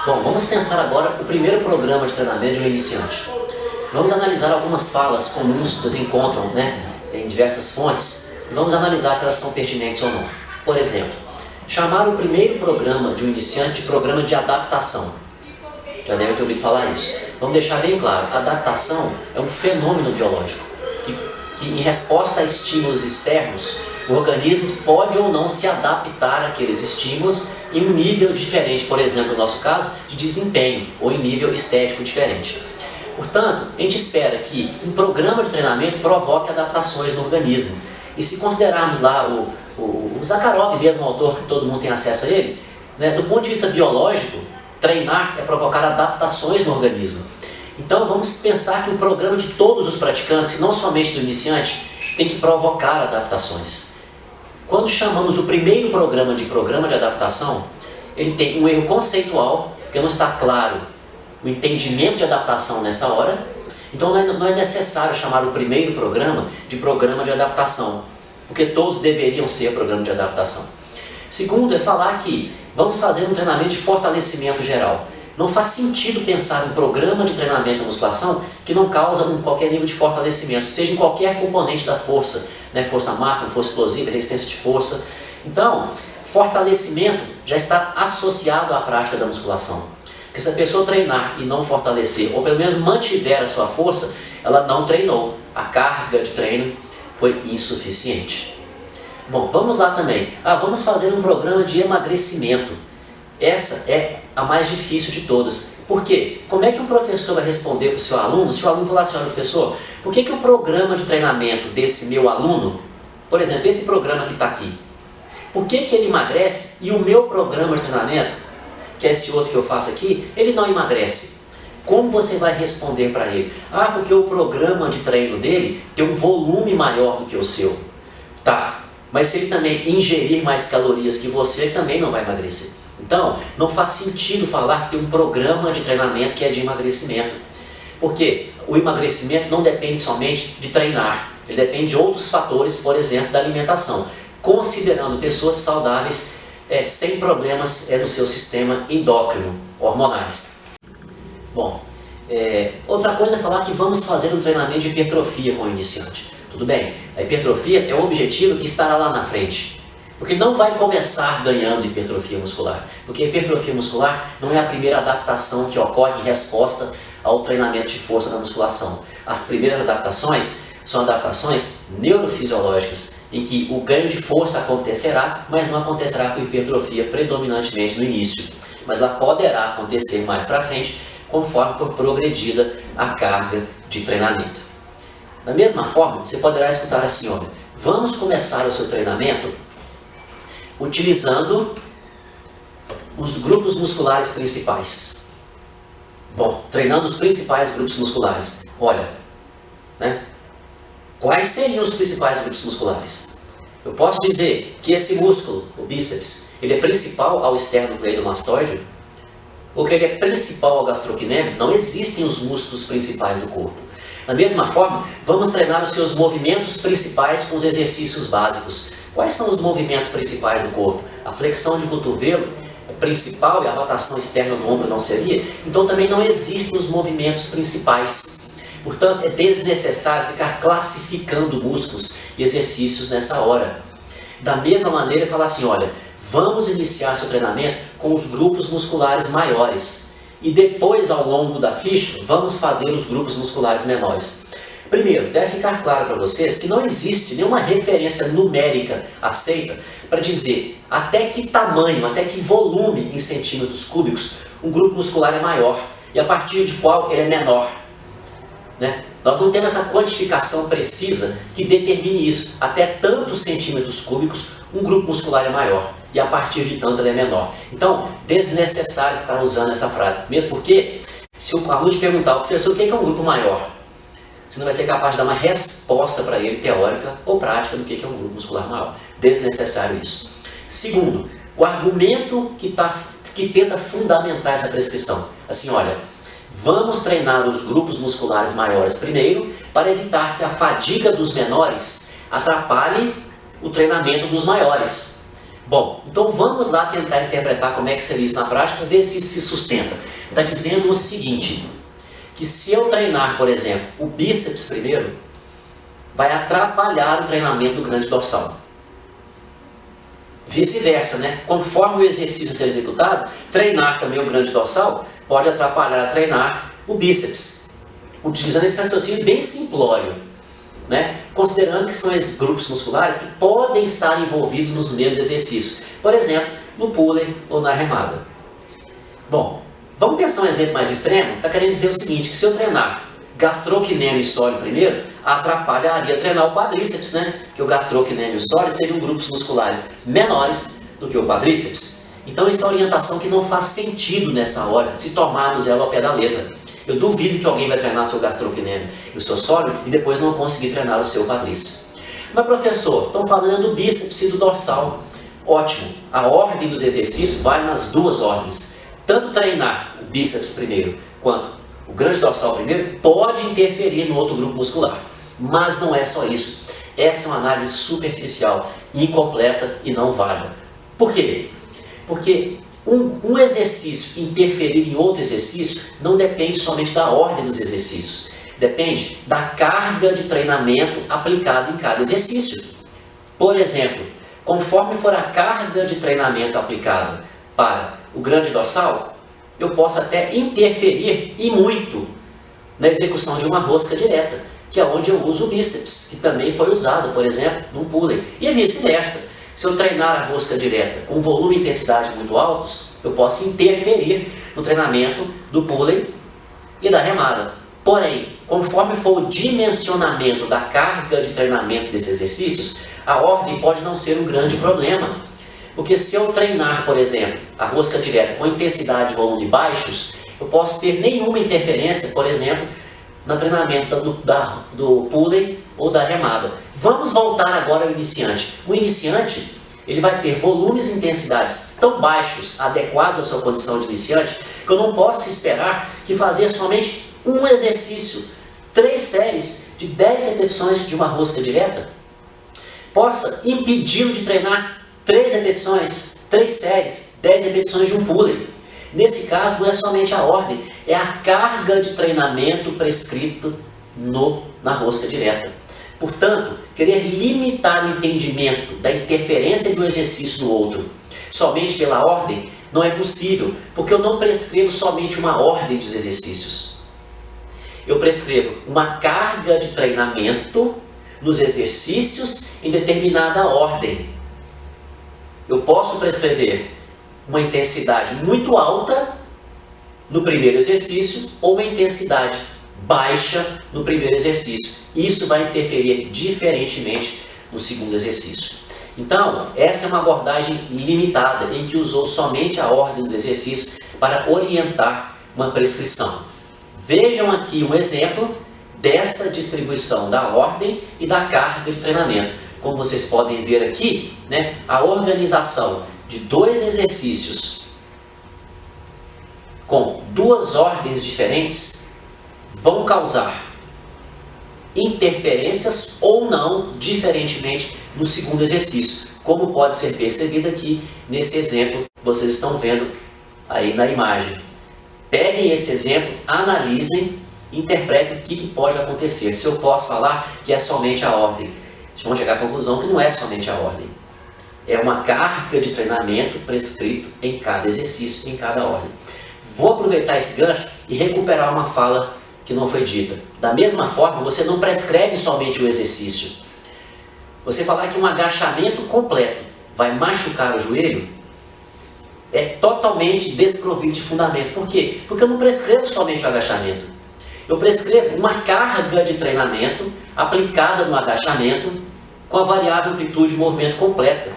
Bom, vamos pensar agora o primeiro programa de treinamento de um iniciante. Vamos analisar algumas falas comuns que vocês encontram, em diversas fontes e vamos analisar se elas são pertinentes ou não. Por exemplo, chamar o primeiro programa de um iniciante de programa de adaptação. Já devem ter ouvido falar isso. Vamos deixar bem claro, a adaptação é um fenômeno biológico que em resposta a estímulos externos, o organismo pode ou não se adaptar àqueles estímulos em um nível diferente, por exemplo, no nosso caso, de desempenho ou em nível estético diferente. Portanto, a gente espera que um programa de treinamento provoque adaptações no organismo. E se considerarmos lá o Zakharov, mesmo o autor que todo mundo tem acesso a ele, do ponto de vista biológico, treinar é provocar adaptações no organismo. Então vamos pensar que o programa de todos os praticantes, não somente do iniciante, tem que provocar adaptações. Quando chamamos o primeiro programa de adaptação, ele tem um erro conceitual, porque não está claro o entendimento de adaptação nessa hora. Então não é necessário chamar o primeiro programa de adaptação, porque todos deveriam ser programa de adaptação. Segundo é falar que vamos fazer um treinamento de fortalecimento geral. Não faz sentido pensar um programa de treinamento da musculação que não causa qualquer nível de fortalecimento, seja em qualquer componente da força, força máxima, força explosiva, resistência de força. Então, fortalecimento já está associado à prática da musculação. Porque se a pessoa treinar e não fortalecer, ou pelo menos mantiver a sua força, ela não treinou. A carga de treino foi insuficiente. Bom, vamos lá também. Vamos fazer um programa de emagrecimento. Essa é a mais difícil de todas. Por quê? Como é que o professor vai responder para o seu aluno se o aluno falar assim: olha, professor, por que o programa de treinamento desse meu aluno, por exemplo, esse programa que está aqui, por que ele emagrece e o meu programa de treinamento, que é esse outro que eu faço aqui, ele não emagrece? Como você vai responder para ele? Porque o programa de treino dele tem um volume maior do que o seu. Tá, mas se ele também ingerir mais calorias que você, ele também não vai emagrecer. Então, não faz sentido falar que tem um programa de treinamento que é de emagrecimento. Porque o emagrecimento não depende somente de treinar. Ele depende de outros fatores, por exemplo, da alimentação. Considerando pessoas saudáveis, sem problemas no seu sistema endócrino, hormonais. Bom, outra coisa é falar que vamos fazer um treinamento de hipertrofia com o iniciante. Tudo bem, a hipertrofia é um objetivo que estará lá na frente. Porque não vai começar ganhando hipertrofia muscular. Porque a hipertrofia muscular não é a primeira adaptação que ocorre em resposta ao treinamento de força da musculação. As primeiras adaptações são adaptações neurofisiológicas, em que o ganho de força acontecerá, mas não acontecerá com hipertrofia predominantemente no início. Mas ela poderá acontecer mais para frente, conforme for progredida a carga de treinamento. Da mesma forma, você poderá escutar assim: olha, vamos começar o seu treinamento utilizando os grupos musculares principais. Bom, treinando os principais grupos musculares. Olha, quais seriam os principais grupos musculares? Eu posso dizer que esse músculo, o bíceps, ele é principal ao esternocleidomastoide? Ou que ele é principal ao gastrocnêmio? Não existem os músculos principais do corpo. Da mesma forma, vamos treinar os seus movimentos principais com os exercícios básicos. Quais são os movimentos principais do corpo? A flexão de cotovelo é principal e a rotação externa do ombro não seria? Então também não existem os movimentos principais. Portanto, é desnecessário ficar classificando músculos e exercícios nessa hora. Da mesma maneira, falar assim: olha, vamos iniciar seu treinamento com os grupos musculares maiores. E depois, ao longo da ficha, vamos fazer os grupos musculares menores. Primeiro, deve ficar claro para vocês que não existe nenhuma referência numérica aceita para dizer até que tamanho, até que volume em centímetros cúbicos um grupo muscular é maior e a partir de qual ele é menor. Nós não temos essa quantificação precisa que determine isso. Até tantos centímetros cúbicos um grupo muscular é maior e a partir de tanto ele é menor. Então, desnecessário ficar usando essa frase. Mesmo porque, se o aluno te perguntar: professor, o que é um grupo maior? Você não vai ser capaz de dar uma resposta para ele, teórica ou prática, do que é um grupo muscular maior. Desnecessário isso. Segundo, o argumento que tenta fundamentar essa prescrição. Assim, olha, vamos treinar os grupos musculares maiores primeiro, para evitar que a fadiga dos menores atrapalhe o treinamento dos maiores. Bom, então vamos lá tentar interpretar como é que seria isso na prática, ver se isso se sustenta. Está dizendo o seguinte, que se eu treinar, por exemplo, o bíceps primeiro, vai atrapalhar o treinamento do grande dorsal. Vice-versa, né? Conforme o exercício ser executado, treinar também o grande dorsal pode atrapalhar a treinar o bíceps. Utilizando esse raciocínio bem simplório, né? Considerando que são esses grupos musculares que podem estar envolvidos nos mesmos exercícios. Por exemplo, no pulley ou na remada. Bom, vamos pensar um exemplo mais extremo? Está querendo dizer o seguinte, que se eu treinar gastrocnêmio e sólio primeiro, atrapalharia treinar o quadríceps, né? Que o gastrocnêmio e o sólio seriam grupos musculares menores do que o quadríceps. Então isso é uma orientação que não faz sentido nessa hora, se tomarmos ela ao pé da letra. Eu duvido que alguém vai treinar seu gastrocnêmio e o seu sólio e depois não conseguir treinar o seu quadríceps. Mas professor, estão falando do bíceps e do dorsal. Ótimo, a ordem dos exercícios vale nas duas ordens. Tanto treinar o bíceps primeiro, quanto o grande dorsal primeiro, pode interferir no outro grupo muscular. Mas não é só isso. Essa é uma análise superficial, incompleta e não válida. Por quê? Porque um exercício interferir em outro exercício não depende somente da ordem dos exercícios. Depende da carga de treinamento aplicada em cada exercício. Por exemplo, conforme for a carga de treinamento aplicada para o grande dorsal, eu posso até interferir e muito na execução de uma rosca direta, que é onde eu uso o bíceps, que também foi usado, por exemplo, no pulley. E vice-versa. Se eu treinar a rosca direta com volume e intensidade muito altos, eu posso interferir no treinamento do pulley e da remada. Porém, conforme for o dimensionamento da carga de treinamento desses exercícios, a ordem pode não ser um grande problema. Porque se eu treinar, por exemplo, a rosca direta com intensidade e volume baixos, eu posso ter nenhuma interferência, por exemplo, no treinamento do pulley ou da remada. Vamos voltar agora ao iniciante. O iniciante, ele vai ter volumes e intensidades tão baixos, adequados à sua condição de iniciante, que eu não posso esperar que fazer somente um exercício, 3 séries de 10 repetições de uma rosca direta, possa impedi-lo de treinar 3 repetições, 3 séries, 10 repetições de um pulley. Nesse caso, não é somente a ordem, é a carga de treinamento prescrita na rosca direta. Portanto, querer limitar o entendimento da interferência de um exercício no outro somente pela ordem não é possível, porque eu não prescrevo somente uma ordem dos exercícios. Eu prescrevo uma carga de treinamento nos exercícios em determinada ordem. Eu posso prescrever uma intensidade muito alta no primeiro exercício ou uma intensidade baixa no primeiro exercício. Isso vai interferir diferentemente no segundo exercício. Então, essa é uma abordagem limitada, em que usou somente a ordem dos exercícios para orientar uma prescrição. Vejam aqui um exemplo dessa distribuição da ordem e da carga de treinamento. Como vocês podem ver aqui, né, a organização de 2 exercícios com 2 ordens diferentes vão causar interferências ou não, diferentemente, no segundo exercício, como pode ser percebido aqui nesse exemplo que vocês estão vendo aí na imagem. Peguem esse exemplo, analisem, interpretem o que pode acontecer. Se eu posso falar que é somente a ordem, vocês vão chegar à conclusão que não é somente a ordem. É uma carga de treinamento prescrito em cada exercício, em cada ordem. Vou aproveitar esse gancho e recuperar uma fala que não foi dita. Da mesma forma, você não prescreve somente o exercício. Você falar que um agachamento completo vai machucar o joelho é totalmente desprovido de fundamento. Por quê? Porque eu não prescrevo somente o agachamento. Eu prescrevo uma carga de treinamento aplicada no agachamento com a variável amplitude de movimento completa.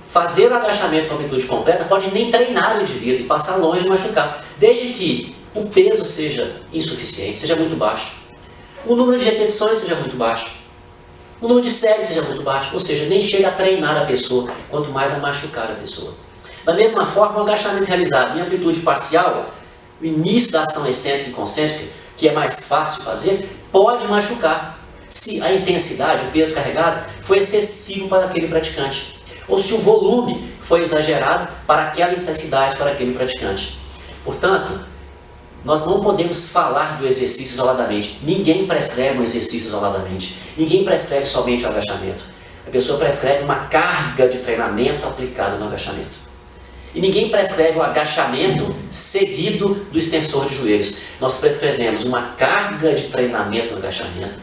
Fazer o agachamento com amplitude completa pode nem treinar o indivíduo e passar longe de machucar, desde que o peso seja insuficiente, seja muito baixo, o número de repetições seja muito baixo, o número de séries seja muito baixo, ou seja, nem chega a treinar a pessoa, quanto mais a machucar a pessoa. Da mesma forma, o agachamento realizado em amplitude parcial, o início da ação excêntrica e concêntrica, que é mais fácil fazer, pode machucar, se a intensidade, o peso carregado, for excessivo para aquele praticante. ou se o volume foi exagerado para aquela intensidade, para aquele praticante. Portanto, nós não podemos falar do exercício isoladamente. Ninguém prescreve um exercício isoladamente. Ninguém prescreve somente o agachamento. A pessoa prescreve uma carga de treinamento aplicada no agachamento. E ninguém prescreve o agachamento seguido do extensor de joelhos. Nós prescrevemos uma carga de treinamento no agachamento,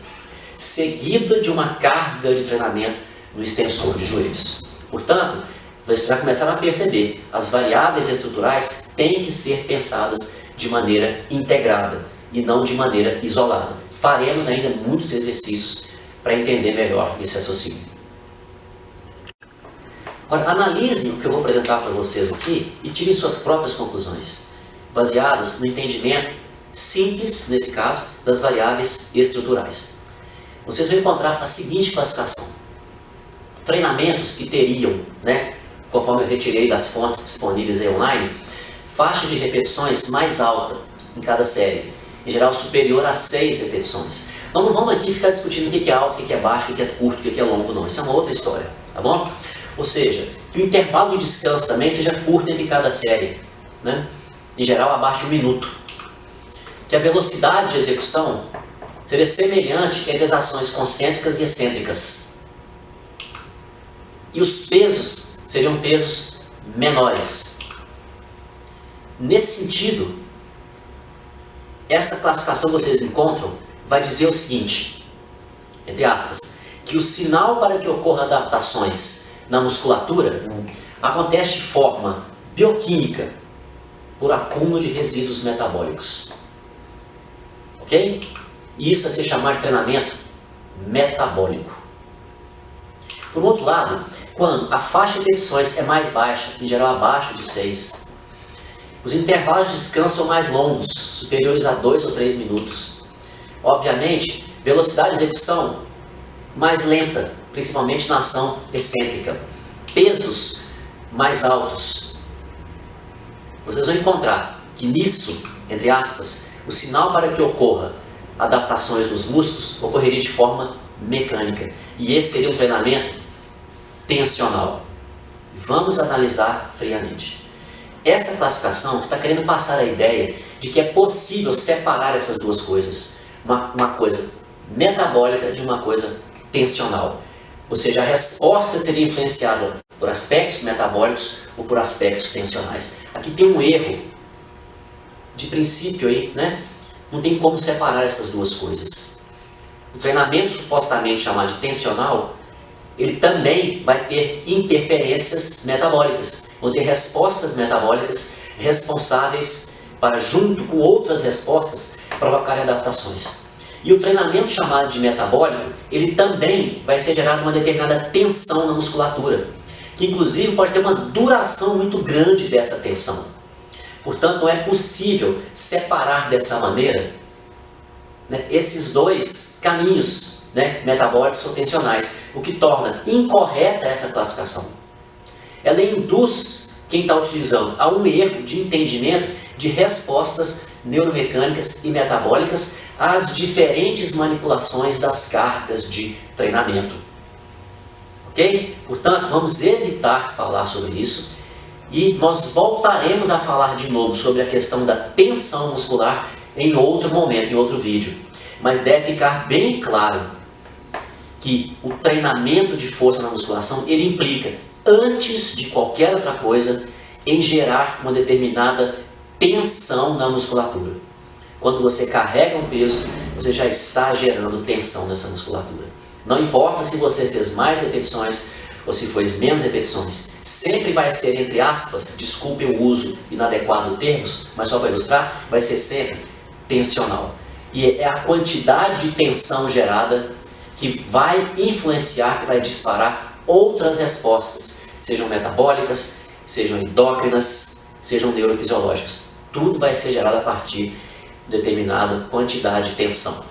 seguida de uma carga de treinamento no extensor de joelhos. Portanto, você vai começar a perceber, as variáveis estruturais têm que ser pensadas de maneira integrada e não de maneira isolada. Faremos ainda muitos exercícios para entender melhor esse raciocínio. Agora, analisem o que eu vou apresentar para vocês aqui e tirem suas próprias conclusões, baseadas no entendimento simples, nesse caso, das variáveis estruturais. Vocês vão encontrar a seguinte classificação. Treinamentos que teriam, conforme eu retirei das fontes disponíveis aí online, faixa de repetições mais alta em cada série, em geral superior a 6 repetições. Nós não vamos aqui ficar discutindo o que é alto, o que é baixo, o que é curto, o que é longo, não. Isso é uma outra história, tá bom? Ou seja, que o intervalo de descanso também seja curto entre cada série, em geral abaixo de 1 minuto. Que a velocidade de execução seria semelhante entre as ações concêntricas e excêntricas. E os pesos seriam pesos menores. Nesse sentido, essa classificação que vocês encontram vai dizer o seguinte, entre aspas, que o sinal para que ocorram adaptações na musculatura acontece de forma bioquímica, por acúmulo de resíduos metabólicos. Ok? E isso vai ser chamado de treinamento metabólico. Por outro lado, quando a faixa de repetições é mais baixa, em geral abaixo de 6, os intervalos de descanso são mais longos, superiores a 2 ou 3 minutos. Obviamente, velocidade de execução mais lenta, principalmente na ação excêntrica. Pesos mais altos. Vocês vão encontrar que nisso, entre aspas, o sinal para que ocorra adaptações dos músculos ocorreria de forma mecânica. E esse seria um treinamento tensional. Vamos analisar friamente. Essa classificação está querendo passar a ideia de que é possível separar essas duas coisas. Uma coisa metabólica de uma coisa tensional. Ou seja, a resposta seria influenciada por aspectos metabólicos ou por aspectos tensionais. Aqui tem um erro de princípio aí, Não tem como separar essas duas coisas. O treinamento supostamente chamado de tensional, ele também vai ter interferências metabólicas, vão ter respostas metabólicas responsáveis para, junto com outras respostas, provocar adaptações. E o treinamento chamado de metabólico, ele também vai ser gerado uma determinada tensão na musculatura, que inclusive pode ter uma duração muito grande dessa tensão. Portanto, não é possível separar dessa maneira esses dois caminhos metabólicos ou tensionais, o que torna incorreta essa classificação. Ela induz quem está utilizando a um erro de entendimento de respostas neuromecânicas e metabólicas às diferentes manipulações das cargas de treinamento. Ok? Portanto, vamos evitar falar sobre isso e nós voltaremos a falar de novo sobre a questão da tensão muscular em outro momento, em outro vídeo. Mas deve ficar bem claro que o treinamento de força na musculação, ele implica, antes de qualquer outra coisa, em gerar uma determinada tensão na musculatura. Quando você carrega um peso, você já está gerando tensão nessa musculatura. Não importa se você fez mais repetições ou se fez menos repetições, sempre vai ser, entre aspas, desculpem o uso inadequado de termos, mas só para ilustrar, vai ser sempre tensional. E é a quantidade de tensão gerada que vai influenciar, que vai disparar outras respostas, sejam metabólicas, sejam endócrinas, sejam neurofisiológicas. Tudo vai ser gerado a partir de determinada quantidade de tensão.